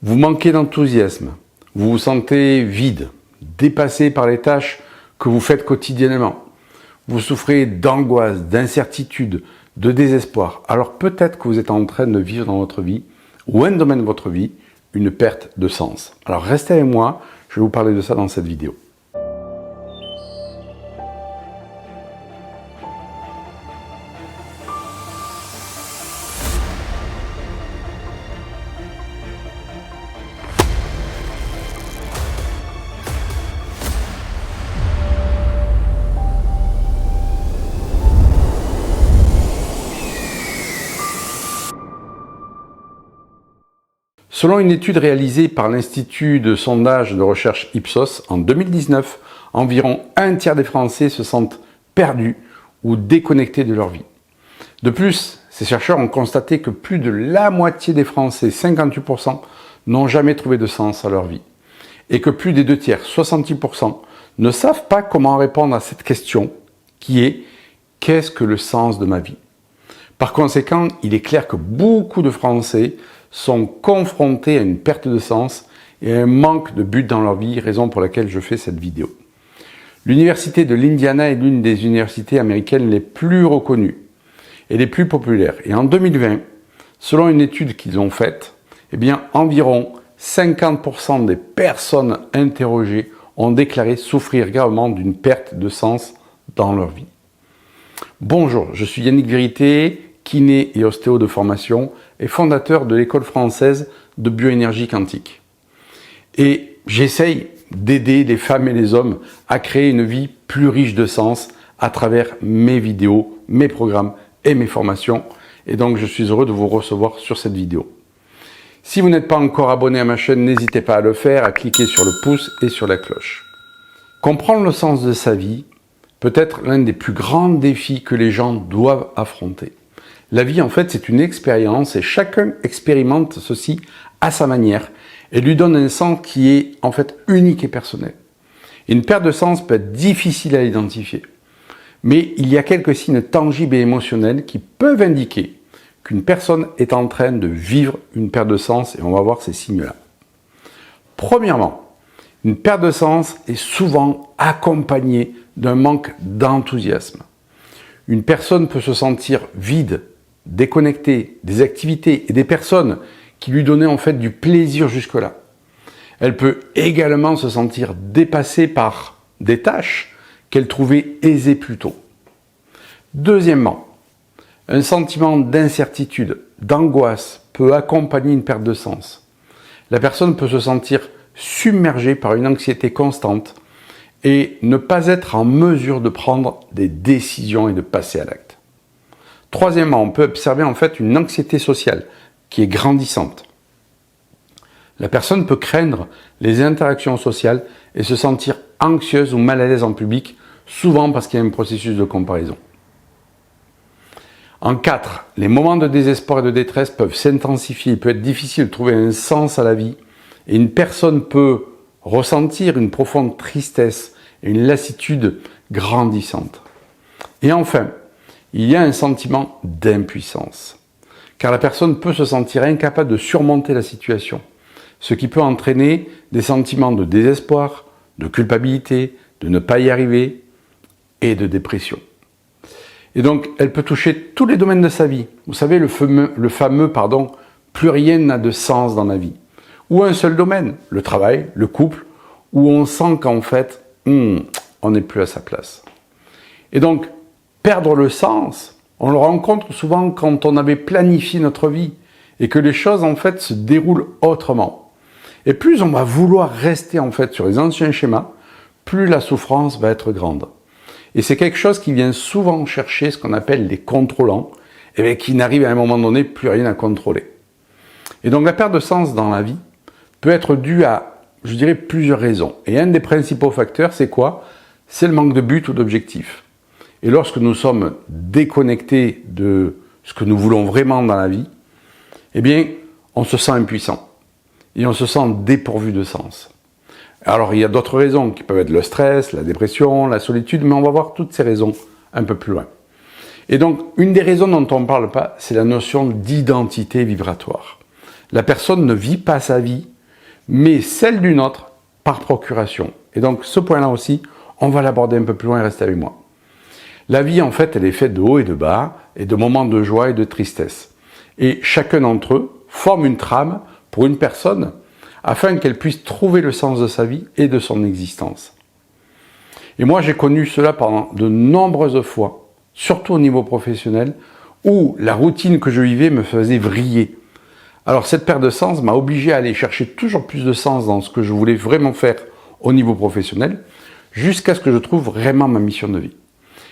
Vous manquez d'enthousiasme, vous vous sentez vide, dépassé par les tâches que vous faites quotidiennement. Vous souffrez d'angoisse, d'incertitude, de désespoir. Alors peut-être que vous êtes en train de vivre dans votre vie, ou un domaine de votre vie, une perte de sens. Alors restez avec moi, je vais vous parler de ça dans cette vidéo. Selon une étude réalisée par l'Institut de sondage de recherche Ipsos en 2019, environ un tiers des Français se sentent perdus ou déconnectés de leur vie. De plus, ces chercheurs ont constaté que plus de la moitié des Français, 58%, n'ont jamais trouvé de sens à leur vie. Et que plus des deux tiers, 66%, ne savent pas comment répondre à cette question qui est « Qu'est-ce que le sens de ma vie ?» Par conséquent, il est clair que beaucoup de Français sont confrontés à une perte de sens et à un manque de but dans leur vie, raison pour laquelle je fais cette vidéo. L'université de l'Indiana est l'une des universités américaines les plus reconnues et les plus populaires. Et en 2020, selon une étude qu'ils ont faite, environ 50% des personnes interrogées ont déclaré souffrir gravement d'une perte de sens dans leur vie. Bonjour, je suis Yannick Vérité, kiné et ostéo de formation et fondateur de l'école française de bioénergie quantique. Et j'essaye d'aider les femmes et les hommes à créer une vie plus riche de sens à travers mes vidéos, mes programmes et mes formations. Et donc je suis heureux de vous recevoir sur cette vidéo. Si vous n'êtes pas encore abonné à ma chaîne, n'hésitez pas à le faire, à cliquer sur le pouce et sur la cloche. Comprendre le sens de sa vie peut être l'un des plus grands défis que les gens doivent affronter. La vie, en fait, c'est une expérience et chacun expérimente ceci à sa manière et lui donne un sens qui est, en fait, unique et personnel. Une perte de sens peut être difficile à identifier, mais il y a quelques signes tangibles et émotionnels qui peuvent indiquer qu'une personne est en train de vivre une perte de sens et on va voir ces signes-là. Premièrement, une perte de sens est souvent accompagnée d'un manque d'enthousiasme. Une personne peut se sentir vide, déconnectée des activités et des personnes qui lui donnaient en fait du plaisir jusque-là. Elle peut également se sentir dépassée par des tâches qu'elle trouvait aisées plus tôt. Deuxièmement, un sentiment d'incertitude, d'angoisse peut accompagner une perte de sens. La personne peut se sentir submergée par une anxiété constante et ne pas être en mesure de prendre des décisions et de passer à l'acte. Troisièmement, on peut observer en fait une anxiété sociale qui est grandissante. La personne peut craindre les interactions sociales et se sentir anxieuse ou mal à l'aise en public, souvent parce qu'il y a un processus de comparaison. En 4, les moments de désespoir et de détresse peuvent s'intensifier. Il peut être difficile de trouver un sens à la vie et une personne peut ressentir une profonde tristesse et une lassitude grandissante. Et enfin, il y a un sentiment d'impuissance, car la personne peut se sentir incapable de surmonter la situation, ce qui peut entraîner des sentiments de désespoir, de culpabilité, de ne pas y arriver et de dépression. Et donc, elle peut toucher tous les domaines de sa vie. Vous savez, le fameux, plus rien n'a de sens dans la vie. Ou un seul domaine, le travail, le couple, où on sent qu'en fait, on n'est plus à sa place. Et donc, perdre le sens, on le rencontre souvent quand on avait planifié notre vie et que les choses, en fait, se déroulent autrement. Et plus on va vouloir rester, en fait, sur les anciens schémas, plus la souffrance va être grande. Et c'est quelque chose qui vient souvent chercher ce qu'on appelle les contrôlants, et qui n'arrive à un moment donné plus rien à contrôler. Et donc, la perte de sens dans la vie peut être due à, je dirais, plusieurs raisons. Et un des principaux facteurs, c'est quoi? C'est le manque de but ou d'objectif. Et lorsque nous sommes déconnectés de ce que nous voulons vraiment dans la vie, on se sent impuissant. Et on se sent dépourvu de sens. Alors, il y a d'autres raisons qui peuvent être le stress, la dépression, la solitude, mais on va voir toutes ces raisons un peu plus loin. Et donc, une des raisons dont on ne parle pas, c'est la notion d'identité vibratoire. La personne ne vit pas sa vie, mais celle d'une autre par procuration. Et donc ce point-là aussi, on va l'aborder un peu plus loin et restez avec moi. La vie, en fait, elle est faite de hauts et de bas, et de moments de joie et de tristesse. Et chacun d'entre eux forme une trame pour une personne afin qu'elle puisse trouver le sens de sa vie et de son existence. Et moi, j'ai connu cela pendant de nombreuses fois, surtout au niveau professionnel, où la routine que je vivais me faisait vriller. Alors cette perte de sens m'a obligé à aller chercher toujours plus de sens dans ce que je voulais vraiment faire au niveau professionnel, jusqu'à ce que je trouve vraiment ma mission de vie.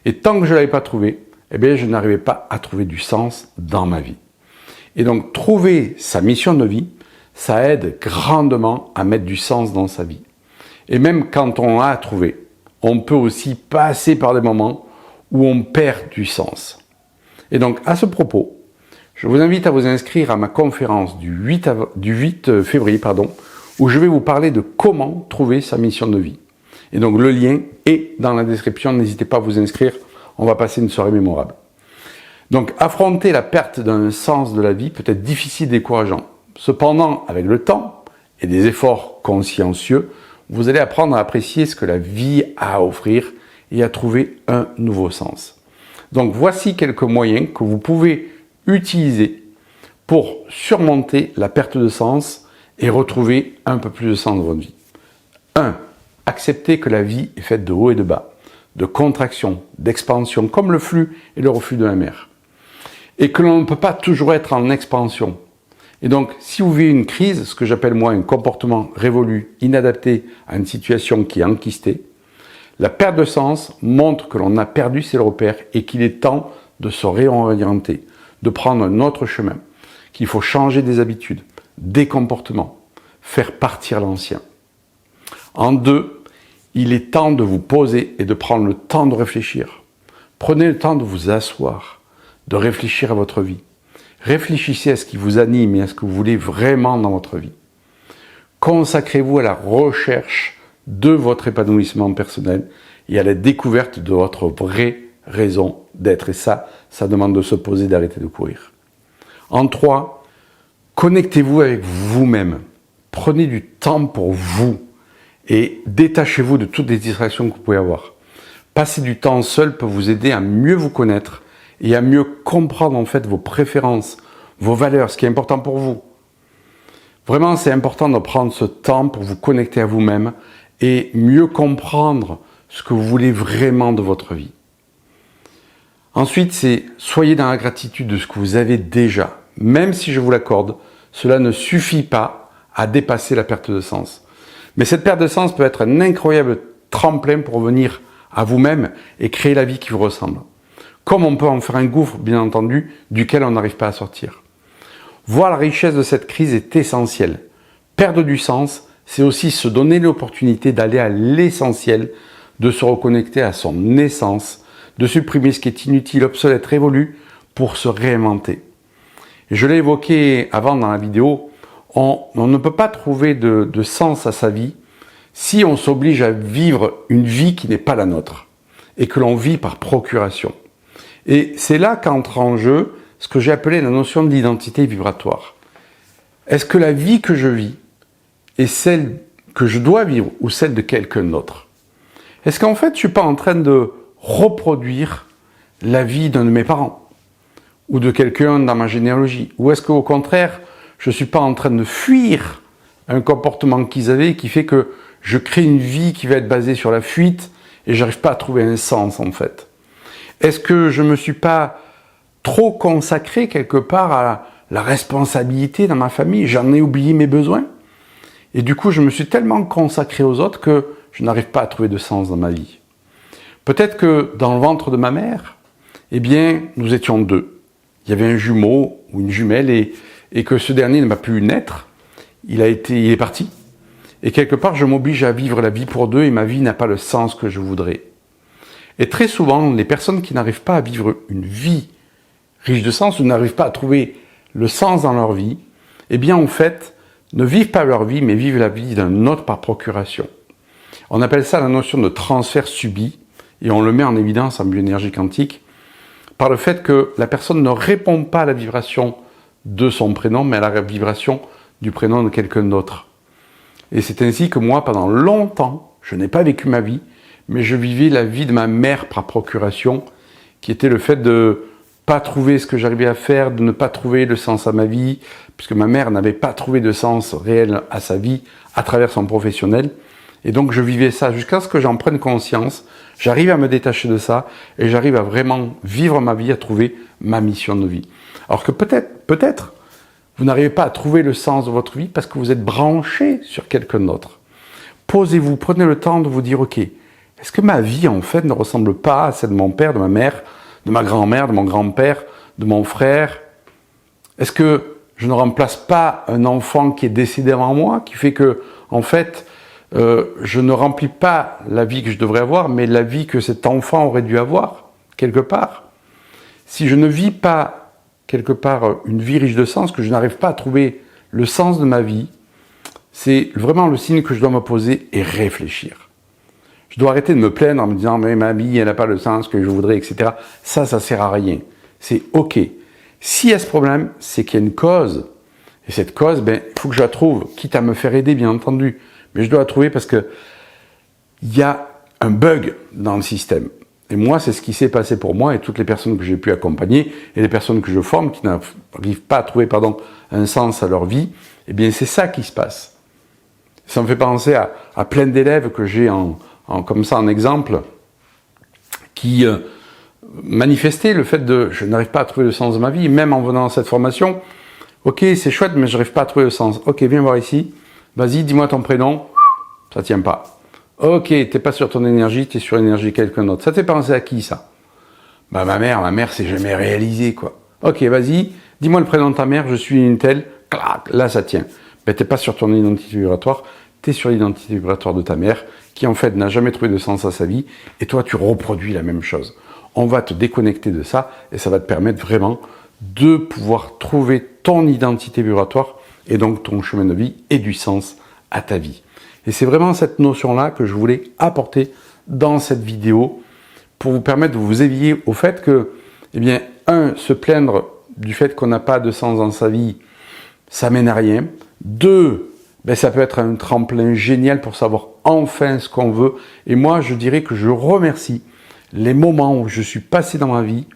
Et tant que je ne l'avais pas trouvé, eh bien, je n'arrivais pas à trouver du sens dans ma vie. Et donc, trouver sa mission de vie, ça aide grandement à mettre du sens dans sa vie. Et même quand on l'a trouvé, on peut aussi passer par des moments où on perd du sens. Et donc, à ce propos, je vous invite à vous inscrire à ma conférence du 8 février, où je vais vous parler de comment trouver sa mission de vie. Et donc, le lien est dans la description, n'hésitez pas à vous inscrire, on va passer une soirée mémorable. Donc, affronter la perte d'un sens de la vie peut être difficile et décourageant. Cependant, avec le temps et des efforts consciencieux, vous allez apprendre à apprécier ce que la vie a à offrir et à trouver un nouveau sens. Donc, voici quelques moyens que vous pouvez utiliser pour surmonter la perte de sens et retrouver un peu plus de sens dans votre vie. 1. Accepter que la vie est faite de hauts et de bas, de contraction, d'expansion, comme le flux et le reflux de la mer. Et que l'on ne peut pas toujours être en expansion. Et donc, si vous vivez une crise, ce que j'appelle moi un comportement révolu, inadapté à une situation qui est enquistée, la perte de sens montre que l'on a perdu ses repères et qu'il est temps de se réorienter, de prendre un autre chemin, qu'il faut changer des habitudes, des comportements, faire partir l'ancien. En 2, il est temps de vous poser et de prendre le temps de réfléchir. Prenez le temps de vous asseoir, de réfléchir à votre vie. Réfléchissez à ce qui vous anime et à ce que vous voulez vraiment dans votre vie. Consacrez-vous à la recherche de votre épanouissement personnel et à la découverte de votre vraie raison d'être. Et ça demande de se poser, d'arrêter de courir. En 3, connectez-vous avec vous-même. Prenez du temps pour vous et détachez-vous de toutes les distractions que vous pouvez avoir. Passer du temps seul peut vous aider à mieux vous connaître et à mieux comprendre en fait vos préférences, vos valeurs, ce qui est important pour vous. Vraiment, c'est important de prendre ce temps pour vous connecter à vous-même et mieux comprendre ce que vous voulez vraiment de votre vie. Ensuite, c'est soyez dans la gratitude de ce que vous avez déjà. Même si je vous l'accorde, cela ne suffit pas à dépasser la perte de sens. Mais cette perte de sens peut être un incroyable tremplin pour revenir à vous-même et créer la vie qui vous ressemble. Comme on peut en faire un gouffre, bien entendu, duquel on n'arrive pas à sortir. Voir la richesse de cette crise est essentiel. Perdre du sens, c'est aussi se donner l'opportunité d'aller à l'essentiel, de se reconnecter à son essence, de supprimer ce qui est inutile, obsolète, révolu, pour se réinventer. Et je l'ai évoqué avant dans la vidéo, on ne peut pas trouver de sens à sa vie si on s'oblige à vivre une vie qui n'est pas la nôtre et que l'on vit par procuration. Et c'est là qu'entre en jeu ce que j'ai appelé la notion de l'identité vibratoire. Est-ce que la vie que je vis est celle que je dois vivre ou celle de quelqu'un d'autre? Est-ce qu'en fait je ne suis pas en train de reproduire la vie d'un de mes parents ou de quelqu'un dans ma généalogie? Ou est-ce qu'au contraire, je ne suis pas en train de fuir un comportement qu'ils avaient qui fait que je crée une vie qui va être basée sur la fuite et je n'arrive pas à trouver un sens en fait? Est-ce que je ne me suis pas trop consacré quelque part à la responsabilité dans ma famille? J'en ai oublié mes besoins. Et du coup, je me suis tellement consacré aux autres que je n'arrive pas à trouver de sens dans ma vie. Peut-être que dans le ventre de ma mère, eh bien, nous étions deux. Il y avait un jumeau ou une jumelle et que ce dernier ne m'a pu naître. Il est parti. Et quelque part, je m'oblige à vivre la vie pour deux et ma vie n'a pas le sens que je voudrais. Et très souvent, les personnes qui n'arrivent pas à vivre une vie riche de sens ou n'arrivent pas à trouver le sens dans leur vie, eh bien, en fait, ne vivent pas leur vie, mais vivent la vie d'un autre par procuration. On appelle ça la notion de transfert subi, et on le met en évidence en bioénergie quantique, par le fait que la personne ne répond pas à la vibration de son prénom, mais à la vibration du prénom de quelqu'un d'autre. Et c'est ainsi que moi, pendant longtemps, je n'ai pas vécu ma vie, mais je vivais la vie de ma mère par procuration, qui était le fait de pas trouver ce que j'arrivais à faire, de ne pas trouver le sens à ma vie, puisque ma mère n'avait pas trouvé de sens réel à sa vie à travers son professionnel. Et donc je vivais ça jusqu'à ce que j'en prenne conscience, j'arrive à me détacher de ça, et j'arrive à vraiment vivre ma vie, à trouver ma mission de vie. Alors que peut-être, vous n'arrivez pas à trouver le sens de votre vie parce que vous êtes branché sur quelqu'un d'autre. Posez-vous, prenez le temps de vous dire, ok, est-ce que ma vie en fait ne ressemble pas à celle de mon père, de ma mère, de ma grand-mère, de mon grand-père, de mon frère? Est-ce que je ne remplace pas un enfant qui est décédé avant moi, qui fait que, en fait, je ne remplis pas la vie que je devrais avoir, mais la vie que cet enfant aurait dû avoir, quelque part? Si je ne vis pas, quelque part, une vie riche de sens, que je n'arrive pas à trouver le sens de ma vie, c'est vraiment le signe que je dois me poser et réfléchir. Je dois arrêter de me plaindre en me disant « mais ma vie, elle n'a pas le sens que je voudrais, etc. » Ça sert à rien. C'est OK. S'il y a ce problème, c'est qu'il y a une cause. Et cette cause, il faut que je la trouve, quitte à me faire aider, bien entendu. Mais je dois la trouver parce que il y a un bug dans le système. Et moi, c'est ce qui s'est passé pour moi et toutes les personnes que j'ai pu accompagner et les personnes que je forme qui n'arrivent pas à trouver un sens à leur vie, eh bien, c'est ça qui se passe. Ça me fait penser à plein d'élèves que j'ai comme ça en exemple, qui manifestaient le fait de « je n'arrive pas à trouver le sens de ma vie », même en venant à cette formation. « Ok, c'est chouette, mais je n'arrive pas à trouver le sens. Ok, viens voir ici. Vas-y, dis-moi ton prénom. » Ça tient pas. « Ok, t'es pas sur ton énergie, t'es sur l'énergie de quelqu'un d'autre. » Ça te fait penser à qui, ça? Bah ma mère c'est jamais réalisé, quoi. Ok, vas-y, dis-moi le prénom de ta mère, je suis une telle. Clac, là, ça tient. Ben, t'es pas sur ton identité vibratoire, t'es sur l'identité vibratoire de ta mère, qui en fait n'a jamais trouvé de sens à sa vie, et toi tu reproduis la même chose. On va te déconnecter de ça, et ça va te permettre vraiment de pouvoir trouver ton identité vibratoire, et donc ton chemin de vie, et du sens à ta vie. Et c'est vraiment cette notion-là que je voulais apporter dans cette vidéo, pour vous permettre de vous éveiller au fait que, eh bien, se plaindre du fait qu'on n'a pas de sens dans sa vie, ça mène à rien. 2, ça peut être un tremplin génial pour savoir enfin ce qu'on veut. Et moi, je dirais que je remercie les moments où je suis passé dans ma vie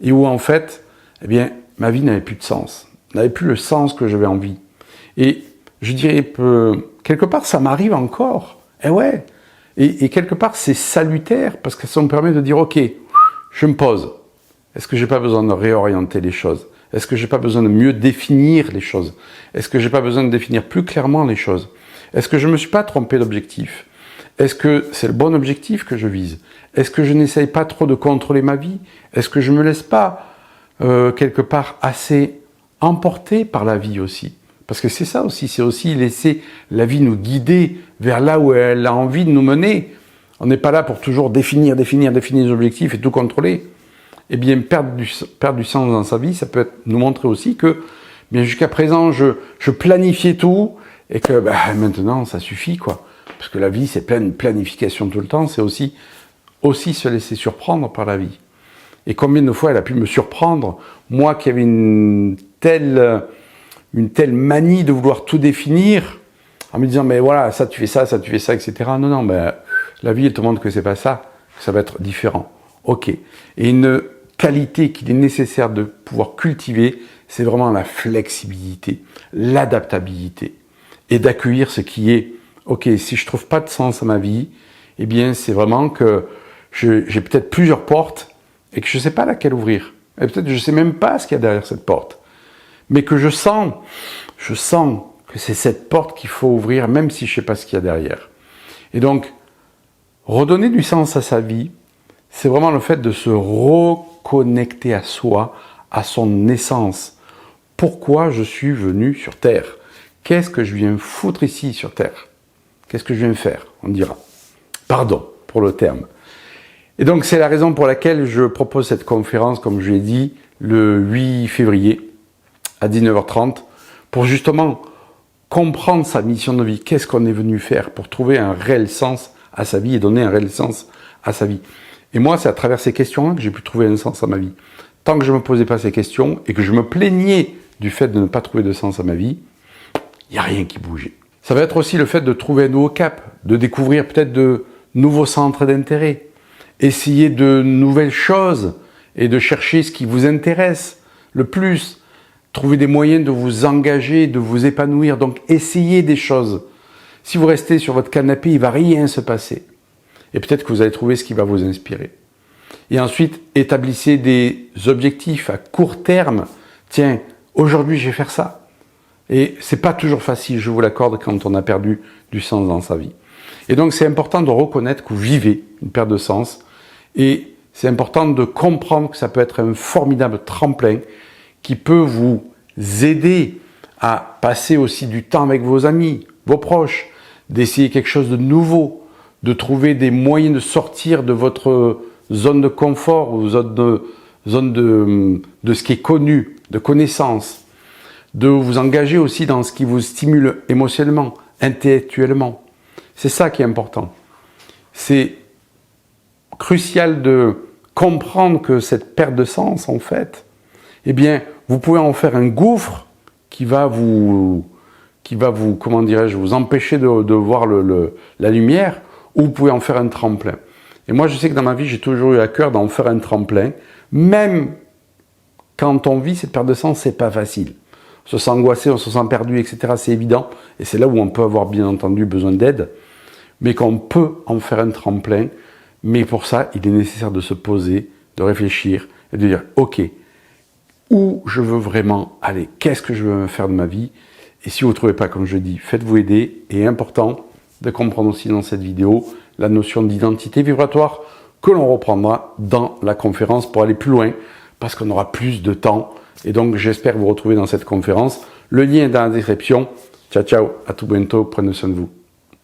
et où, en fait, eh bien, ma vie n'avait plus de sens, n'avait plus le sens que j'avais envie. Et je dirais que, quelque part, ça m'arrive encore. Eh ouais. Et quelque part, c'est salutaire parce que ça me permet de dire, ok, je me pose. Est-ce que j'ai pas besoin de réorienter les choses? Est-ce que j'ai pas besoin de mieux définir les choses? Est-ce que j'ai pas besoin de définir plus clairement les choses? Est-ce que je me suis pas trompé d'objectif? Est-ce que c'est le bon objectif que je vise? Est-ce que je n'essaye pas trop de contrôler ma vie? Est-ce que je me laisse pas, quelque part, assez emporter par la vie aussi? Parce que c'est ça aussi, c'est aussi laisser la vie nous guider vers là où elle a envie de nous mener. On n'est pas là pour toujours définir des objectifs et tout contrôler. Eh bien, perdre du sens dans sa vie, ça peut nous montrer aussi que, bien jusqu'à présent, je planifiais tout et que maintenant, ça suffit, quoi. Parce que la vie, c'est plein de planification tout le temps, c'est aussi se laisser surprendre par la vie. Et combien de fois elle a pu me surprendre, moi qui avais une telle manie de vouloir tout définir, en me disant, mais voilà, ça tu fais ça, etc. Non, la vie, elle te montre que c'est pas ça, que ça va être différent. Ok. Et une qualité qu'il est nécessaire de pouvoir cultiver, c'est vraiment la flexibilité, l'adaptabilité. Et d'accueillir ce qui est, ok, si je trouve pas de sens à ma vie, eh bien, c'est vraiment que j'ai peut-être plusieurs portes et que je sais pas laquelle ouvrir. Et peut-être je sais même pas ce qu'il y a derrière cette porte. Mais que je sens que c'est cette porte qu'il faut ouvrir, même si je sais pas ce qu'il y a derrière. Et donc, redonner du sens à sa vie, c'est vraiment le fait de se reconnecter à soi, à son essence. Pourquoi je suis venu sur Terre? Qu'est-ce que je viens foutre ici sur Terre? Qu'est-ce que je viens faire? On dira. Pardon pour le terme. Et donc, c'est la raison pour laquelle je propose cette conférence, comme je l'ai dit, le 8 février à 19h30, pour justement comprendre sa mission de vie. Qu'est-ce qu'on est venu faire pour trouver un réel sens à sa vie et donner un réel sens à sa vie. Et moi, c'est à travers ces questions-là que j'ai pu trouver un sens à ma vie. Tant que je ne me posais pas ces questions et que je me plaignais du fait de ne pas trouver de sens à ma vie, il n'y a rien qui bouge. Ça va être aussi le fait de trouver un nouveau cap, de découvrir peut-être de nouveaux centres d'intérêt, essayer de nouvelles choses et de chercher ce qui vous intéresse le plus, trouver des moyens de vous engager, de vous épanouir, donc essayez des choses. Si vous restez sur votre canapé, il ne va rien se passer. Et peut-être que vous allez trouver ce qui va vous inspirer. Et ensuite, établissez des objectifs à court terme. Tiens, aujourd'hui, je vais faire ça. Et c'est pas toujours facile, je vous l'accorde, quand on a perdu du sens dans sa vie. Et donc, c'est important de reconnaître que vous vivez une perte de sens. Et c'est important de comprendre que ça peut être un formidable tremplin qui peut vous aider à passer aussi du temps avec vos amis, vos proches, d'essayer quelque chose de nouveau, de trouver des moyens de sortir de votre zone de confort ou zone de ce qui est connu, de connaissance, de vous engager aussi dans ce qui vous stimule émotionnellement, intellectuellement. C'est ça qui est important. C'est crucial de comprendre que cette perte de sens, en fait, eh bien, vous pouvez en faire un gouffre qui va vous comment dirais-je, vous empêcher de voir la lumière, ou vous pouvez en faire un tremplin. Et moi, je sais que dans ma vie, j'ai toujours eu à cœur d'en faire un tremplin, même quand on vit cette perte de sens, c'est pas facile. On se sent angoissé, on se sent perdu, etc. C'est évident, et c'est là où on peut avoir bien entendu besoin d'aide, mais qu'on peut en faire un tremplin. Mais pour ça, il est nécessaire de se poser, de réfléchir et de dire « Ok, où je veux vraiment aller? Qu'est-ce que je veux faire de ma vie ?» Et si vous ne trouvez pas, comme je dis, faites-vous aider. Et important de comprendre aussi dans cette vidéo la notion d'identité vibratoire que l'on reprendra dans la conférence pour aller plus loin, parce qu'on aura plus de temps. Et donc, j'espère vous retrouver dans cette conférence. Le lien est dans la description. Ciao, ciao, à tout bientôt, prenez soin de vous.